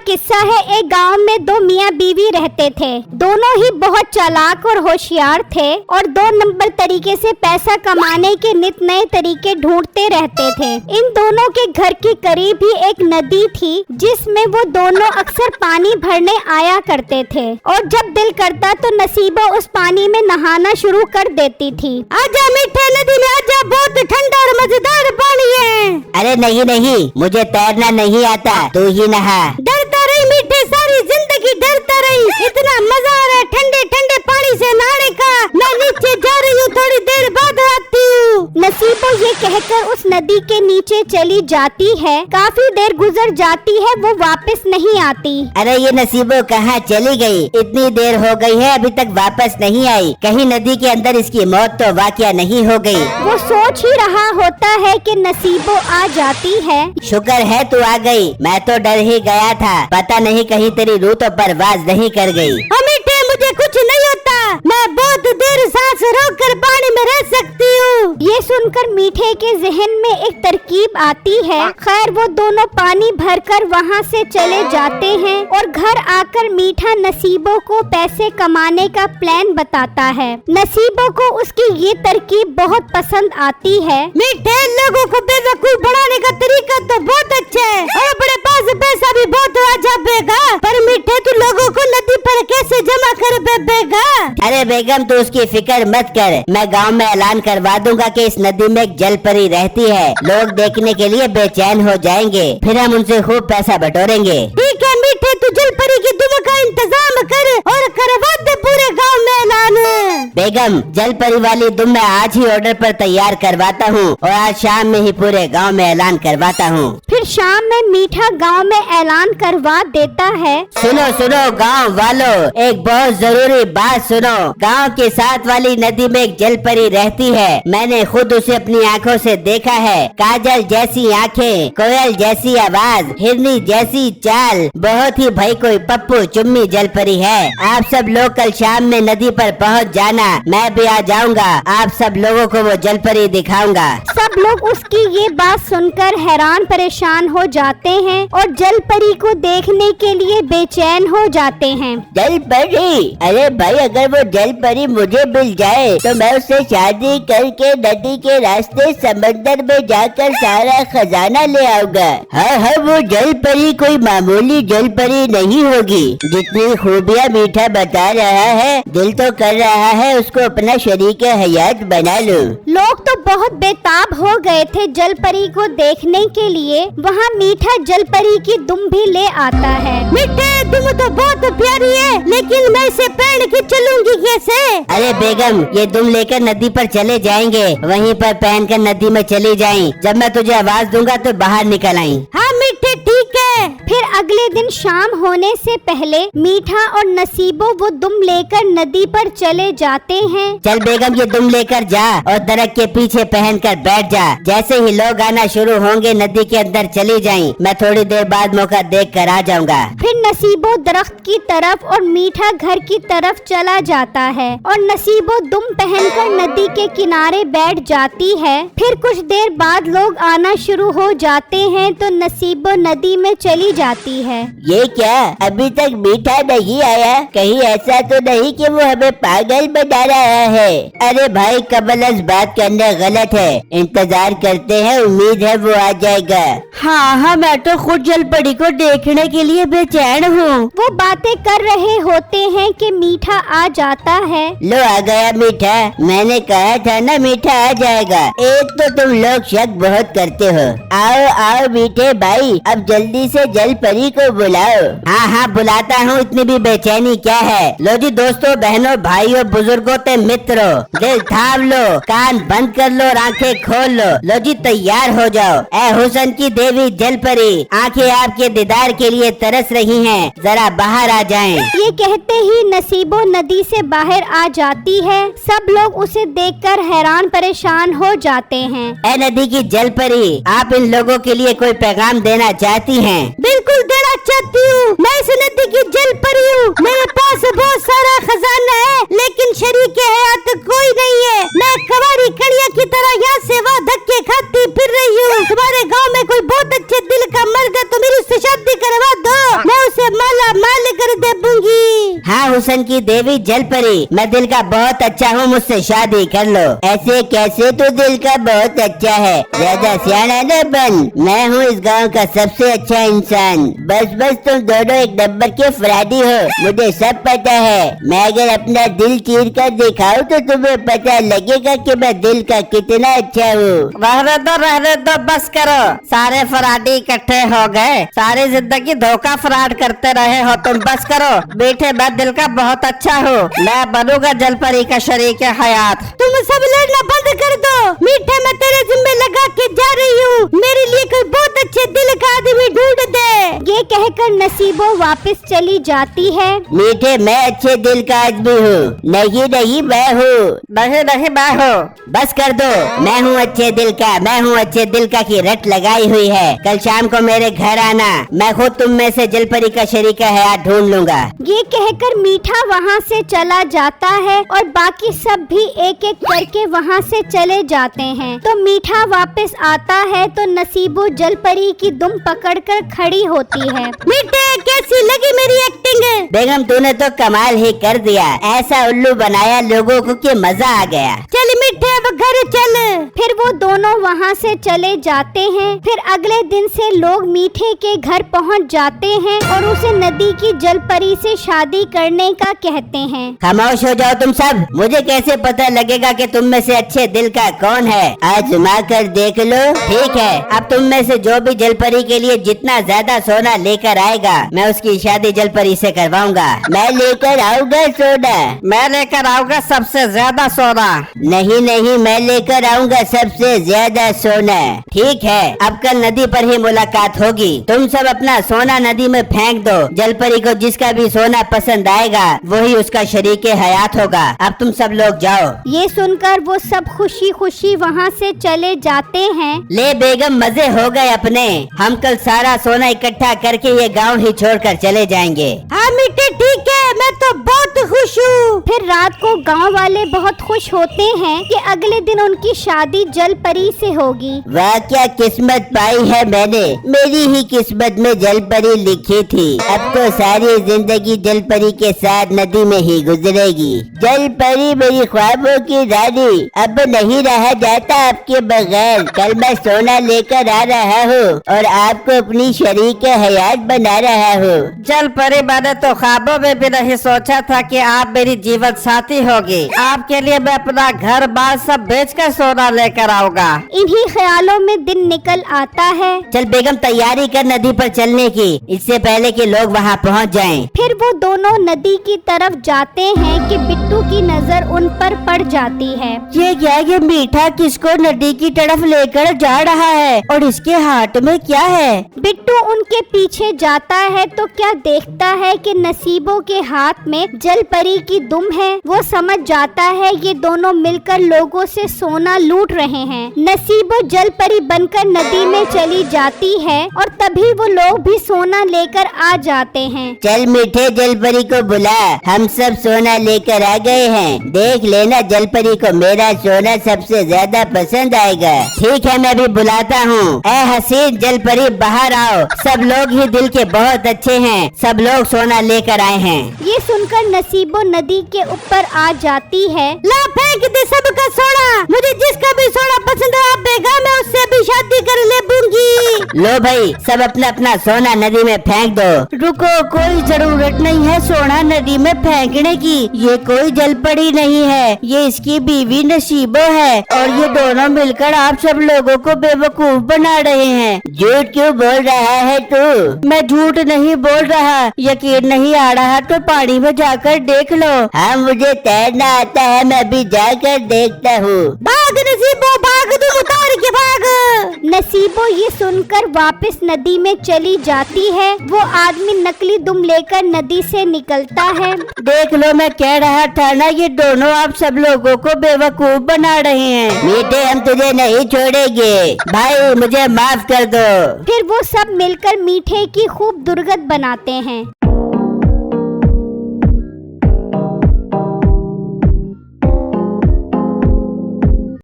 किस्सा है। एक गांव में दो मियाँ बीवी रहते थे। दोनों ही बहुत चालाक और होशियार थे और दो नंबर तरीके से पैसा कमाने के नित नए तरीके ढूंढते रहते थे। इन दोनों के घर के करीब ही एक नदी थी जिसमें वो दोनों अक्सर पानी भरने आया करते थे और जब दिल करता तो नसीबा उस पानी में नहाना शुरू कर देती थी। आजा मीठे नदी में आजा, बहुत ठंडा और मजेदार पानी है। अरे नहीं, मुझे तैरना नहीं आता, तू ही नहा। डरता रही मीठे, सारी जिंदगी डरता रही। इतना मजा आ रहा है ठंडे ठंडे पानी से नहाने का। मैं नीचे जा रही हूँ, थोड़ी देर बाद आती हूँ। नसीबो ये कहकर उस नदी के नीचे चली जाती है। काफी देर गुजर जाती है, वो वापस नहीं आती। अरे ये नसीबो कहाँ चली गई? इतनी देर हो गई है, अभी तक वापस नहीं आई। कहीं नदी के अंदर इसकी मौत तो वाकया नहीं हो गई? वो सोच ही रहा होता है कि नसीबो आ जाती है। शुक्र है तू आ गई, मैं तो डर ही गया था। पता नहीं कहीं तेरी रूह तो परवाज नहीं कर गई। मीठे मुझे कुछ नहीं होता, मैं बहुत देर सांस रोककर पानी में रह सकती हूँ। ये सुनकर मीठे के जहन में एक तरकीब आती है। खैर वो दोनों पानी भरकर वहाँ से चले जाते हैं और घर आकर मीठा नसीबो को पैसे कमाने का प्लान बताता है। नसीबो को उसकी ये तरकीब बहुत पसंद आती है। मीठे लोगों को बेवकूफ बनाने का तरीका तो बहुत अच्छा है और अपने पास पैसा भी बहुत आ जाएगा, पर मीठे तू लोगों को नदी पर कैसे जमा कर बेगा? अरे बेगम तू उसकी फिक्र मत कर, मैं गांव में ऐलान करवा दूंगा कि इस नदी में एक जल परी रहती है। लोग देखने के लिए बेचैन हो जाएंगे, फिर हम उनसे खूब पैसा बटोरेंगे। ठीक है मीठे, तू जल परी की दुम का इंतजाम कर और करवा दे पूरे गांव में ऐलान। बेगम जल परी वाली दुम मैं आज ही ऑर्डर पर तैयार करवाता हूँ और आज शाम में ही पूरे गांव में ऐलान करवाता हूँ। फिर शाम में मीठा गांव में ऐलान करवा देता है। सुनो गांव वालों, एक बहुत जरूरी बात सुनो। गांव के साथ वाली नदी में एक जल परी रहती है। मैंने खुद उसे अपनी आंखों से देखा है। काजल जैसी आंखें, कोयल जैसी आवाज, हिरनी जैसी चाल, बहुत ही भाई कोई पप्पू चुम्मी जल परी है। आप सब लोग कल शाम में नदी पर पहुंच जाना, मैं भी आ जाऊंगा। आप सब लोगों को वो जल परी दिखाऊंगा। सब लोग उसकी ये बात सुनकर हैरान परेशान हो जाते हैं और जल परी को देखने के लिए बेचैन हो जाते हैं। जल परी? अरे भाई अगर वो जल परी मुझे मिल जाए तो मैं उससे शादी करके नदी के रास्ते समंदर में जाकर सारा खजाना ले आऊंगा। हाँ वो जल परी कोई मामूली जल परी नहीं होगी। जितनी खूबियाँ मीठा बता रहा है, दिल तो कर रहा है उसको अपना शरीक हयात बना लूं। लोग तो बहुत बेताब हो गए थे जल परी को देखने के लिए। वहाँ मीठा जल परी की दुम भी ले आता है। मीठे दुम तो बहुत प्यारी है, लेकिन मैं इसे पहन के चलूंगी कैसे? अरे बेगम ये दुम लेकर नदी पर चले जाएंगे, वहीं पर पहनकर नदी में चली जाएं। जब मैं तुझे आवाज दूंगा तो बाहर निकल आई। हाँ मीठे ठीक है। फिर अगले दिन शाम होने से पहले मीठा और नसीबो वो दुम लेकर नदी पर चले जाते हैं। चल बेगम ये दुम लेकर जा और दरख्त के पीछे पहनकर बैठ जा। जैसे ही लोग आना शुरू होंगे नदी के अंदर चली जाएं। मैं थोड़ी देर बाद मौका देख कर आ जाऊंगा। फिर नसीबो दरख्त की तरफ और मीठा घर की तरफ चला जाता है और नसीबो दुम पहनकर नदी के किनारे बैठ जाती है। फिर कुछ देर बाद लोग आना शुरू हो जाते हैं तो नसीबो नदी में चली जाती है। ये क्या अभी तक मीठा नहीं आया? कहीं ऐसा तो नहीं कि वो हमें पागल बना रहा है? अरे भाई कबल बात करना गलत है। इंतजार करते हैं, उम्मीद है वो आ जाएगा। हाँ मैं तो खुद जल परी को देखने के लिए बेचैन हूँ। वो बातें कर रहे होते हैं कि मीठा आ जाता है। लो आ गया मीठा, मैंने कहा था ना मीठा आ जाएगा। एक तो तुम लोग शक बहुत करते हो। आओ मीठे भाई, अब जल्दी से जल परी को बुलाओ। हाँ बुलाता हूँ, इतनी भी बेचैनी क्या है? लो जी दोस्तों, बहनों, भाइयों, बुजुर्गों ते मित्रों, दिल थाम लो, कान बंद कर लो और आंखें खोल लो जी तैयार हो जाओ। ए हुस्न की देवी जल परी, आंखें आपके दीदार के लिए तरस रही हैं, जरा बाहर आ जाएं। ये कहते ही नसीबो नदी से बाहर आ जाती है। सब लोग उसे देखकर हैरान परेशान हो जाते हैं। ए नदी की जल परी, आप इन लोगों के लिए कोई पैगाम देना चाहती हैं? बिल्कुल देना चाहती हूँ। मैं इस नदी की जल परी हूँ। मेरे पास बहुत सारा खजाना है, लेकिन शरीक हयात कोई नहीं है। मैं कवारी कड़िया की तरह यहाँ से वहाँ धक्के खाती फिर रही हूँ। तुम्हारे गांव में कोई बहुत अच्छे दिल का मर्द है तो मेरी उससे शादी करवा दो, मैं उसे हुस्न की देवी जल परी, मैं दिल का बहुत अच्छा हूँ, मुझसे शादी कर लो। ऐसे कैसे? तू दिल का बहुत अच्छा है, ज्यादा सियाना न बन। मैं हूँ इस गांव का सबसे अच्छा इंसान। बस बस तुम दोनों एक नंबर के फ्रॉडी हो, मुझे सब पता है। मैं अगर अपना दिल चीर कर दिखाऊं तो तुम्हें पता लगेगा कि मैं दिल का कितना अच्छा हूँ। रहने दो, बस करो। सारे फ्रॉडी इकट्ठे हो गए, सारी जिंदगी धोखा फ्रॉड करते रहे हो तुम, बस करो। बेटे मैं दिल का बहुत अच्छा हूँ, मैं बनूंगा जल परी का शरीक हयात। तुम सब लड़ना बंद कर दो। मीठे मैं तेरे जिम्मे लगा के जा रही हूँ, मेरे लिए कोई बहुत अच्छे दिल का आदमी ढूंढ दे। ये कहकर नसीबो वापस चली जाती है। मीठे मैं अच्छे दिल का आदमी हूँ। नहीं नहीं मैं हूँ। नहीं नहीं मैं हूँ। बस कर दो, मैं हूँ अच्छे दिल का, मैं हूँ अच्छे दिल का की रट लगाई हुई है। कल शाम को मेरे घर आना, मैं खुद तुम में से जल परी का शरीका हयात ढूंढ लूंगा। ये कहकर मीठा वहाँ से चला जाता है और बाकी सब भी एक एक करके वहाँ से चले जाते हैं। तो मीठा वापस आता है तो नसीबो जल परी की दुम पकड़कर खड़ी होती है। मीठे कैसी लगी मेरी एक्टिंग? बेगम तूने तो कमाल ही कर दिया, ऐसा उल्लू बनाया लोगों को कि मजा आ गया। चल मीठे अब घर चल। फिर वो दोनों वहाँ से चले जाते हैं। फिर अगले दिन से लोग मीठे के घर पहुँच जाते हैं और उसे नदी की जल परी से शादी करने का कहते हैं। खामोश हो जाओ तुम सब, मुझे कैसे पता लगेगा कि तुम में से अच्छे दिल का कौन है? आजमा कर देख लो। ठीक है, अब तुम में से जो भी जल परी के लिए जितना ज्यादा सोना लेकर आएगा, मैं उसकी शादी जल परी से करवाऊंगा। मैं लेकर आऊंगा सोना। मैं लेकर आऊंगा सबसे ज्यादा सोना। नहीं नहीं, मैं लेकर आऊंगा सबसे ज्यादा सोना। ठीक है, अब कल नदी पर ही मुलाकात होगी। तुम सब अपना सोना नदी में फेंक दो। जल परी को जिसका भी सोना पसंद आएगा वही उसका शरीके हयात होगा। अब तुम सब लोग जाओ। ये सुनकर वो सब खुशी खुशी वहाँ से चले जाते हैं। ले बेगम, मजे हो गए अपने। हम कल सारा सोना इकट्ठा करके ये गांव ही छोड़कर चले जाएंगे। हाँ मीठे ठीक है, मैं तो बहुत खुश हूँ। फिर रात को गांव वाले बहुत खुश होते हैं कि अगले दिन उनकी शादी जल परी से होगी। वाह क्या किस्मत पाई है मैंने, मेरी ही किस्मत में जल परी लिखी थी। अब तो सारी जिंदगी जल परी के साथ नदी में ही गुजरेगी। जल परी मेरी ख्वाबों की रानी, अब नहीं रहा जाता आपके बगैर। कल मैं सोना लेकर आ रहा हूँ और आपको अपनी शरीक हयात बना रहा हूँ। जल परी, मैंने तो ख्वाबों में भी नहीं सोचा था कि आप मेरी जीवन साथी होगी। आपके लिए मैं अपना घर बार सब बेचकर सोना लेकर आऊंगा। इन्हीं ख्यालों में दिन निकल आता है। चल बेगम तैयारी कर नदी पर चलने की, इससे पहले कि लोग वहाँ पहुँच जाएं। फिर वो दोनों नदी की तरफ जाते हैं कि बिट्टू की नजर उन पर पड़ जाती है। ये क्या, ये मीठा किसको नदी की तरफ लेकर जा रहा है और इसके हाथ में क्या है? बिट्टू उनके पीछे जाता है तो क्या देखता है कि नसीबों के हाथ में जल परी की दुम है। वो समझ जाता है ये दोनों मिलकर लोगों से सोना लूट रहे हैं। नसीबो जल परी बनकर नदी में चली जाती है और तभी वो लोग भी सोना लेकर आ जाते हैं। चल मीठे जल परी को बुला, हम सब सोना लेकर आ गए हैं। देख लेना जल परी को मेरा सोना सबसे ज्यादा पसंद आएगा। ठीक है, मैं भी बुलाता हूँ। ए हसीन जल परी बाहर आओ, सब लोग ही दिल के बहुत अच्छे हैं, सब लोग सोना लेकर आए हैं। ये सुनकर नसीबो नदी के ऊपर आ जाती है। ला फेंक दे सबका सोना, मुझे जिसका भी सोना पसंद है बेगा, मैं उससे भी शादी कर ले दूंगी। लो भाई, सब अपना अपना सोना नदी में फेंक दो। रुको, कोई जरूरत नहीं है सोना नदी में फेंकने की। ये कोई जल परी नहीं है, ये इसकी बीवी नसीबो है और ये दोनों मिलकर आप सब लोगों को बेवकूफ बना रहे हैं। झूठ क्यों बोल रहा है तू? मैं झूठ नहीं बोल रहा, यकीन नहीं आ रहा तो पानी में जाकर देख लो। हाँ मुझे तैरना आता है, मैं भी जाकर देखता हूँ। भाग नसीबो भाग, तुम उतार के भाग। नसीबो ये सुनकर वापस नदी में चली जाती है। वो आदमी नकली दुम लेकर नदी से निकलता है। देख लो, मैं कह रहा था ना, ये दोनों आप सब लोगों को बेवकूफ बना रहे हैं। मीठे हम तुझे नहीं छोड़ेंगे भाई, मुझे माफ कर दो। फिर वो सब मिलकर मीठे की खूब दुर्गत बनाते हैं।